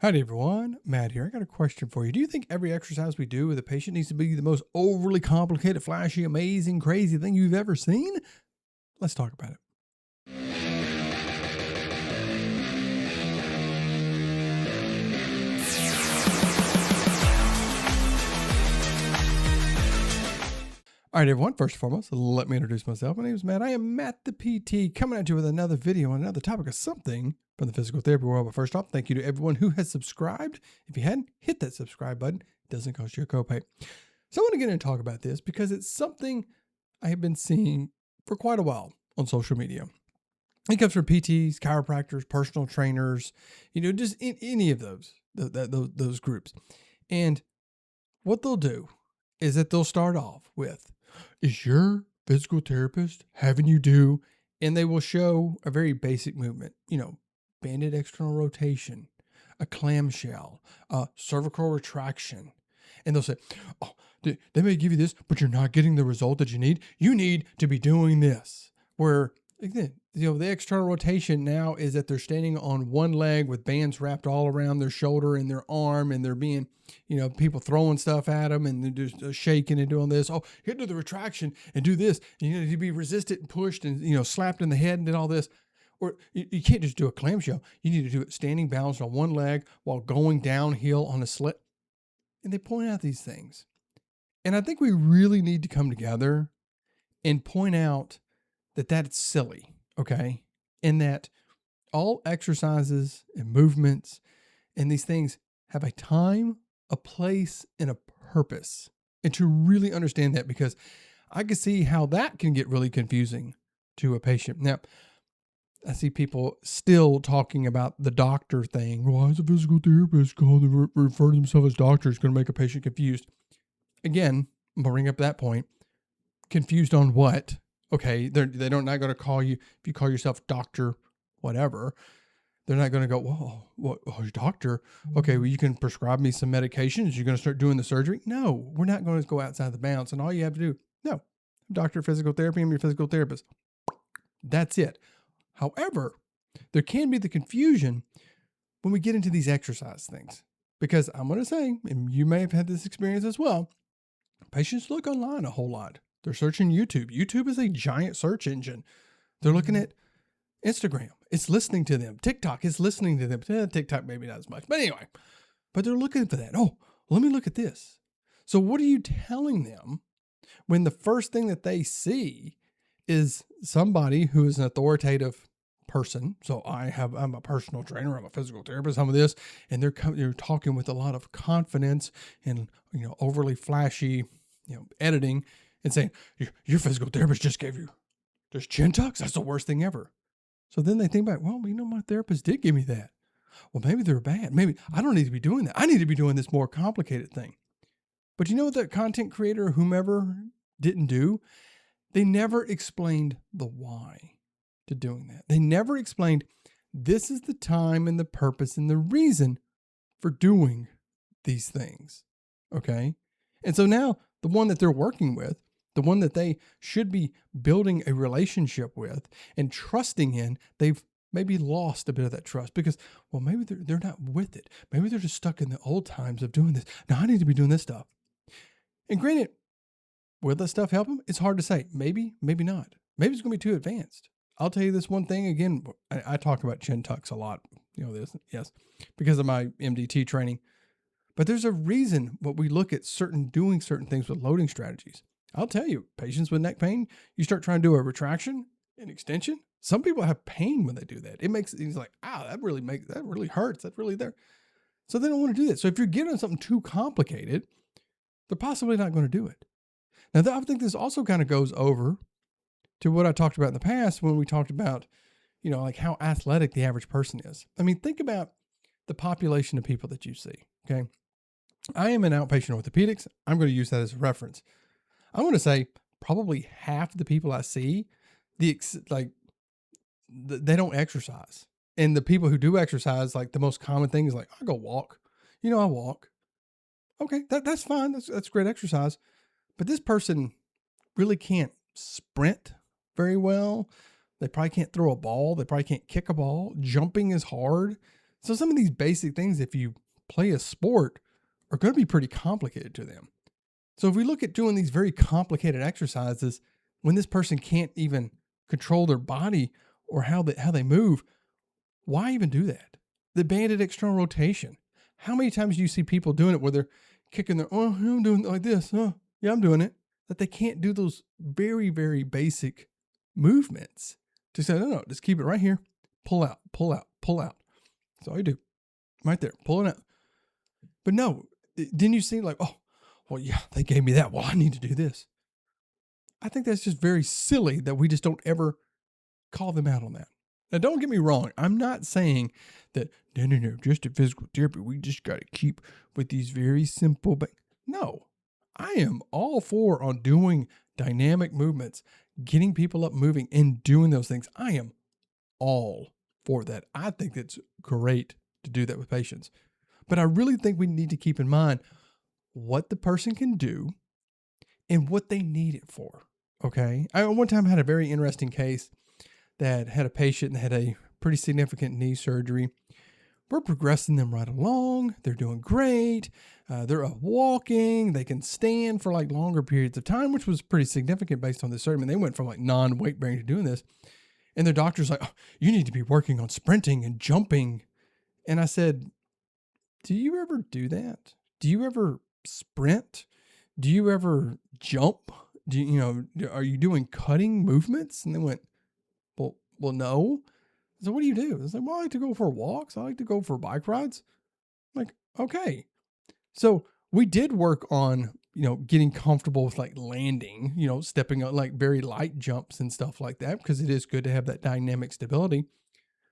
Howdy everyone, Matt here. I got a question for you. Do you think every exercise we do with a patient needs to be the most overly complicated, flashy, amazing, crazy thing you've ever seen? Let's talk about it. All right, everyone. First and foremost, let me introduce myself. My name is Matt. I am Matt the PT, coming at you with another video on another topic of something from the physical therapy world. But first off, thank you to everyone who has subscribed. If you hadn't, hit that subscribe button. It doesn't cost you a copay. So I want to get in and talk about this because it's something I have been seeing for quite a while on social media. It comes from PTs, chiropractors, personal trainers, just in any of those groups. And what they'll do is that they'll start off with, is your physical therapist having you do, and they will show a very basic movement, banded external rotation, a clamshell, cervical retraction. And they'll say, oh, they may give you this, but you're not getting the result that you need. You need to be doing this. Where, again, the external rotation now is that they're standing on one leg with bands wrapped all around their shoulder and their arm, and they're being, people throwing stuff at them, and they're just shaking and doing this. Oh, hit to the retraction and do this. And you need to be resisted and pushed and, slapped in the head and did all this. Or you can't just do a clamshell. You need to do it standing balanced on one leg while going downhill on a slip. And they point out these things. And I think we really need to come together and point out that that's silly, okay? And that all exercises and movements and these things have a time, a place, and a purpose. And to really understand that, because I can see how that can get really confusing to a patient. Now, I see people still talking about the doctor thing. Why is a physical therapist called to refer to themselves as doctor is going to make a patient confused? Again, I'm going to bring up that point. Confused on what? Okay, they're not going to call you, if you call yourself doctor, whatever, they're not going to go, whoa, what, oh, doctor? Okay, well, you can prescribe me some medications. You're going to start doing the surgery? No, we're not going to go outside the bounds. And all you have to do, no, I'm doctor of physical therapy. I'm your physical therapist. That's it. However, there can be the confusion when we get into these exercise things, because I'm going to say, and you may have had this experience as well, patients look online a whole lot. They're searching YouTube. YouTube is a giant search engine. They're looking at Instagram. It's listening to them. TikTok is listening to them. TikTok maybe not as much, but anyway, but they're looking for that. Oh, let me look at this. So what are you telling them when the first thing that they see is somebody who is an authoritative person? So I'm a personal trainer, I'm a physical therapist, some of this, and they're talking with a lot of confidence and, overly flashy, editing, and saying, your physical therapist just gave you just chin tucks. That's the worst thing ever. So then they think back, well, my therapist did give me that. Well, maybe they're bad. Maybe I don't need to be doing that. I need to be doing this more complicated thing. But you know what that content creator or whomever didn't do? They never explained the why to doing that. They never explained this is the time and the purpose and the reason for doing these things. Okay. And so now the one that they're working with, the one that they should be building a relationship with and trusting in, they've maybe lost a bit of that trust because, well, maybe they're not with it. Maybe they're just stuck in the old times of doing this. Now I need to be doing this stuff. And granted, will that stuff help them? It's hard to say. Maybe, maybe not. Maybe it's going to be too advanced. I'll tell you this one thing again. I talk about chin tucks a lot. This, yes, because of my MDT training. But there's a reason what we look at doing certain things with loading strategies. I'll tell you, patients with neck pain, you start trying to do a retraction and extension. Some people have pain when they do that. It's like, that really hurts. That's really there. So they don't want to do that. So if you're giving them something too complicated, they're possibly not going to do it. Now, I think this also kind of goes over to what I talked about in the past when we talked about, like how athletic the average person is. I mean, think about the population of people that you see, okay? I am an outpatient orthopedics. I'm going to use that as a reference. I'm going to say probably half the people I see, they don't exercise. And the people who do exercise, like the most common thing is like, I go walk. I walk. Okay, that's fine. That's great exercise. But this person really can't sprint very well. They probably can't throw a ball. They probably can't kick a ball. Jumping is hard. So some of these basic things, if you play a sport, are going to be pretty complicated to them. So if we look at doing these very complicated exercises, when this person can't even control their body or how they move, why even do that? The banded external rotation. How many times do you see people doing it where they're kicking their, oh, I'm doing it like this. Oh, yeah, I'm doing it. That they can't do those very, very basic movements. To say, no, just keep it right here. Pull out, pull out, pull out. That's all you do. Right there. Pull it out. But no, didn't you see like, oh, well, yeah, they gave me that. Well, I need to do this. I think that's just very silly that we just don't ever call them out on that. Now, don't get me wrong. I'm not saying that, no, just a physical therapy. We just got to keep with these very simple, but no, I am all for on doing dynamic movements, getting people up moving and doing those things. I am all for that. I think it's great to do that with patients, but I really think we need to keep in mind what the person can do and what they need it for. Okay. I one time had a very interesting case that had a patient that had a pretty significant knee surgery. We're progressing them right along. They're doing great. They're walking. They can stand for like longer periods of time, which was pretty significant based on the surgery. I mean, they went from like non-weight bearing to doing this. And their doctor's like, oh, you need to be working on sprinting and jumping. And I said, do you ever do that? Do you ever sprint? Do you ever jump? Are you doing cutting movements? And they went, well, no. So what do you do? It's like, well, I like to go for walks. I like to go for bike rides. I'm like, okay. So we did work on, getting comfortable with like landing, stepping on like very light jumps and stuff like that, because it is good to have that dynamic stability.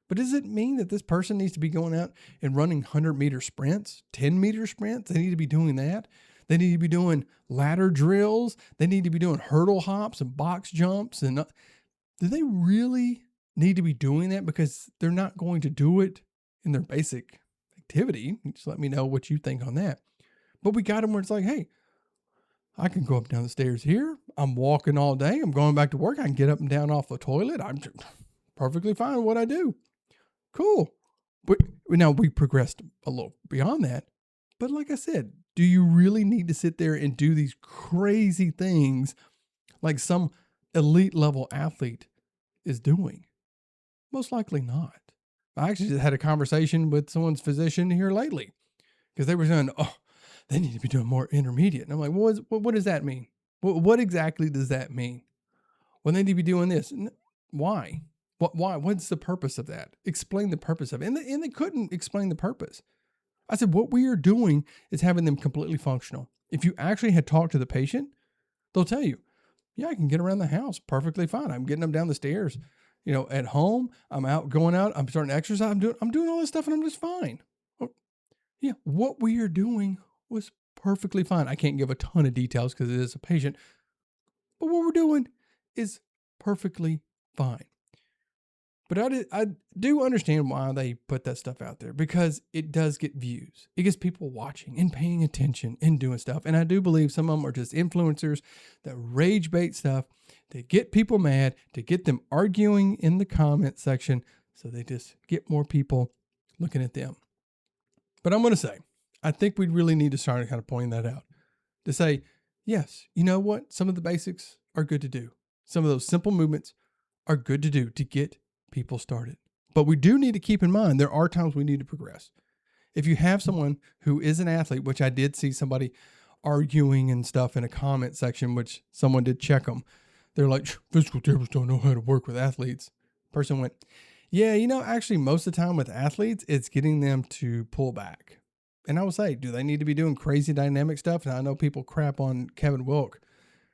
But does it mean that this person needs to be going out and running 100-meter sprints, 10-meter sprints? They need to be doing that. They need to be doing ladder drills. They need to be doing hurdle hops and box jumps. And do they really need to be doing that? Because they're not going to do it in their basic activity. Just let me know what you think on that. But we got them where it's like, hey, I can go up and down the stairs here. I'm walking all day. I'm going back to work. I can get up and down off the toilet. I'm perfectly fine with what I do. Cool. But now we progressed a little beyond that. But like I said, do you really need to sit there and do these crazy things like some elite level athlete is doing? Most likely not. I actually just had a conversation with someone's physician here lately because they were saying, oh, they need to be doing more intermediate. And I'm like, well, what does that mean? What exactly does that mean? Well, they need to be doing this. Why? Why? What's the purpose of that? Explain the purpose of it. And they couldn't explain the purpose. I said, what we are doing is having them completely functional. If you actually had talked to the patient, they'll tell you, yeah, I can get around the house perfectly fine. I'm getting them down the stairs, at home. I'm out going out. I'm starting to exercise. I'm doing all this stuff and I'm just fine. Well, yeah, what we are doing was perfectly fine. I can't give a ton of details because it is a patient, but what we're doing is perfectly fine. But I do understand why they put that stuff out there, because it does get views. It gets people watching and paying attention and doing stuff. And I do believe some of them are just influencers that rage bait stuff to get people mad, to get them arguing in the comment section. So they just get more people looking at them. But I'm going to say, I think we really need to start kind of pointing that out to say, yes, you know what? Some of the basics are good to do. Some of those simple movements are good to do to get people started. But we do need to keep in mind, there are times we need to progress. If you have someone who is an athlete, which I did see somebody arguing and stuff in a comment section, which someone did check them. They're like, physical therapists don't know how to work with athletes. Person went, yeah, actually most of the time with athletes, it's getting them to pull back. And I would say, do they need to be doing crazy dynamic stuff? And I know people crap on Kevin Wilk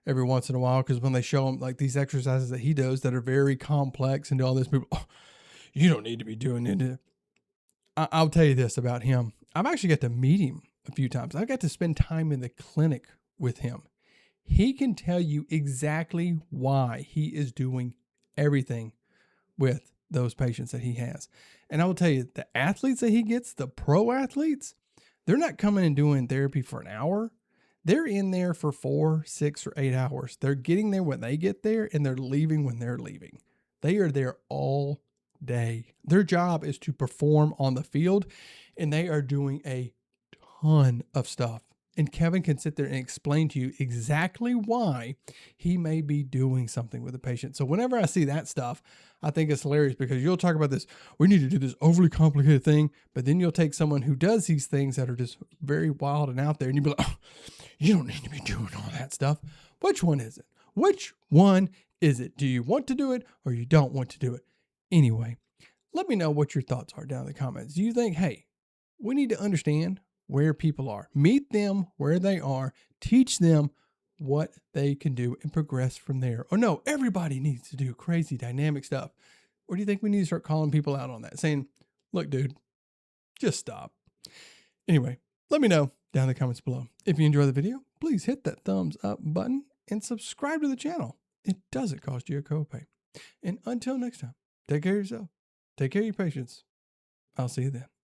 every once in a while, because when they show him like these exercises that he does that are very complex and do all this, people, oh, you don't need to be doing it. I'll tell you this about him. I've actually got to meet him a few times. I got to spend time in the clinic with him. He can tell you exactly why he is doing everything with those patients that he has. And I will tell you, the athletes that he gets, the pro athletes, they're not coming and doing therapy for an hour. They're in there for 4, 6, or 8 hours. They're getting there when they get there, and they're leaving when they're leaving. They are there all day. Their job is to perform on the field, and they are doing a ton of stuff. And Kevin can sit there and explain to you exactly why he may be doing something with a patient. So whenever I see that stuff, I think it's hilarious because you'll talk about this. We need to do this overly complicated thing, but then you'll take someone who does these things that are just very wild and out there, and you'll be like, oh, you don't need to be doing all that stuff. Which one is it? Which one is it? Do you want to do it or you don't want to do it? Anyway, let me know what your thoughts are down in the comments. Do you think, hey, we need to understand where people are, meet them where they are, teach them what they can do and progress from there? Or no, everybody needs to do crazy dynamic stuff. Or do you think we need to start calling people out on that, saying, look, dude, just stop. Anyway, let me know down in the comments below. If you enjoy the video, please hit that thumbs up button and subscribe to the channel. It doesn't cost you a copay. And until next time, take care of yourself. Take care of your patients. I'll see you then.